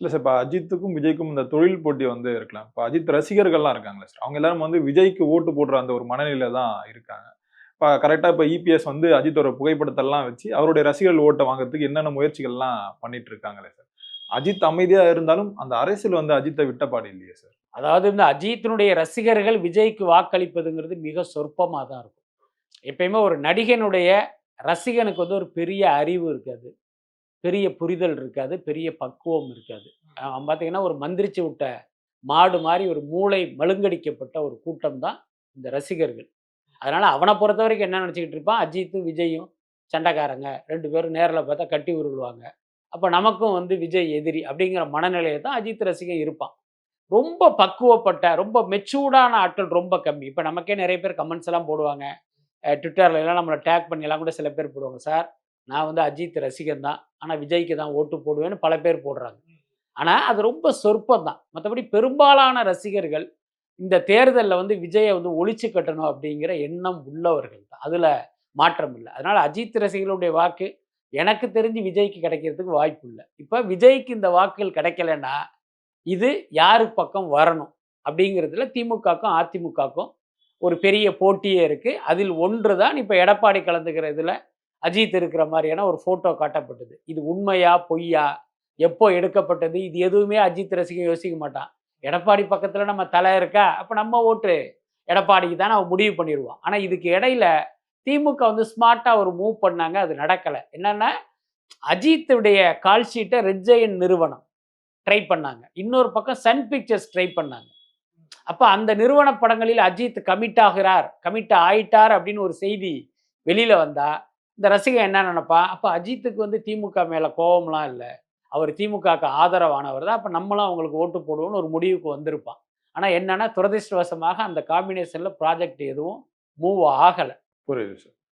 இல்ல சார். இப்ப அஜித்துக்கும், விஜய்க்கும் இந்த தொழில் போட்டி வந்து இருக்கலாம். இப்ப அஜித் ரசிகர்கள்லாம் இருக்காங்கல்ல சார். அவங்க எல்லாரும் வந்து விஜய்க்கு ஓட்டு போடுற அந்த ஒரு மனநிலையில தான் இருக்காங்க. இப்ப கரெக்ட்டா இப்ப இபிஎஸ் வந்து அஜித்தோட புகைப்படத்தெல்லாம் வச்சு, அவருடைய ரசிகர்கள் ஓட்ட வாங்குறதுக்கு என்னென்ன முயற்சிகள்லாம் பண்ணிட்டு இருக்காங்களே சார். அஜித் அமைதியா இருந்தாலும், அந்த அரசியல் வந்து அஜித்த விட்ட பாடு இல்லையே சார். அதாவது இந்த அஜித்தினுடைய ரசிகர்கள் விஜய்க்கு வாக்களிப்பதுங்கிறது மிக சொற்பமா தான் இருக்கும். எப்பயுமே ஒரு நடிகனுடைய ரசிகனுக்கு வந்து ஒரு பெரிய அறிவு இருக்காது. பெரிய புரிதல் இருக்காது. பெரிய பக்குவம் இருக்காது. அவன் பார்த்தீங்கன்னா, ஒரு மந்திரிச்சு விட்ட மாடு மாரி ஒரு மூளை மழுங்கடிக்கப்பட்ட ஒரு கூட்டம் தான் இந்த ரசிகர்கள். அதனால அவன பொறுத்தவரைக்கும் என்ன நெனச்சுக்கிட்டு இருப்பான், அஜித்தும், விஜயும் சண்டைக்காரங்க. 2 பேரும் நேர்ல பார்த்தா கட்டி உருளுவாங்க. அப்ப நமக்கும் வந்து விஜய் எதிரி அப்படிங்கிற மனநிலையில தான் அஜித் ரசிகன் இருப்பான். ரொம்ப பக்குவப்பட்ட, ரொம்ப மெச்சூர்டான ஆட்கள் ரொம்ப கம்மி. இப்ப நமக்கே நெறைய பேர் கமெண்ட்ஸ் எல்லாம் போடுவாங்க. ட்விட்டர்லலாம் நம்மள டேக் பண்ணிலாம் கூட சில பேர் போடுவாங்க. சார், நான் வந்து அஜித் ரசிகன் தான். ஆனா விஜய்க்கு தான் ஓட்டு போடுவேன்னு பல பேர் போடுறாங்க. ஆனா அது ரொம்ப சொற்பம் தான். மத்தபடி பெரும்பாலான ரசிகர்கள் இந்த தேர்தல்ல வந்து விஜய வந்து ஒழிச்சு கட்டணும் அப்படிங்கிற எண்ணம் உள்ளவர்கள் தான். அதுல மாற்றம் இல்ல. அதனால அஜித் ரசிகர்களுடைய வாக்கு எனக்கு தெரிஞ்சு விஜய்க்கு கிடைக்கிறதுக்கு வாய்ப்பு இல்ல. இப்ப விஜய்க்கு இந்த வாக்குகள் கிடைக்கலன்னா, இது யாரு பக்கம் வரணும் அப்படிங்கிறதுல திமுகக்கும், அதிமுகக்கும் ஒரு பெரிய போட்டியே இருக்கு. அதில் ஒன்று தான் இப்ப எடப்பாடி கலந்துக்கிற இதுல அஜித் இருக்கிற மாரியான ஒரு ஃபோட்டோ காட்டப்பட்டது. இது உண்மையா? பொய்யா? எப்போ எடுக்கப்பட்டது? இது எதுவுமே அஜித் ரசிகன் யோசிக்க மாட்டான். எடப்பாடி பக்கத்துல நம்ம தல இருக்கா, அப்ப நம்ம ஓட்டு எடப்பாடிக்கு தான்னு அவன் முடிவு பண்ணிருவான். ஆனா இதுக்கு இடையில திமுக வந்து ஸ்மார்ட்டா ஒரு மூவ் பண்ணாங்க. அது நடக்கல. என்னன்னா, அஜித்துடைய கால் ஷீட்ட ரெட் ஜெயன்ட் நிறுவனம் ட்ரை பண்ணாங்க. இன்னொரு பக்கம் சன் பிக்சர்ஸ் ட்ரை பண்ணாங்க. அப்ப அந்த நிறுவன படங்களில் அஜித் கமிட் ஆயிட்டார் அப்படின்னு ஒரு செய்தி வெளியில வந்தா, இந்த ரசிகன் என்ன நெனைப்பான், அப்ப அஜித்துக்கு வந்து திமுக மேல கோவம்லாம் இல்ல. அவர் திமுகவுக்கு ஆதரவானவர் தான். அப்ப நம்மளும் அவங்களுக்கு ஓட்டு போடுவோம்னு ஒரு முடிவுக்கு வந்திருப்பான். ஆனா என்னன்னா, துரதிர்ஷ்டவசமாக அந்த காம்பினேஷன்ல ப்ராஜெக்ட் எதுவும் மூவ் ஆகல. புரியுது சார்.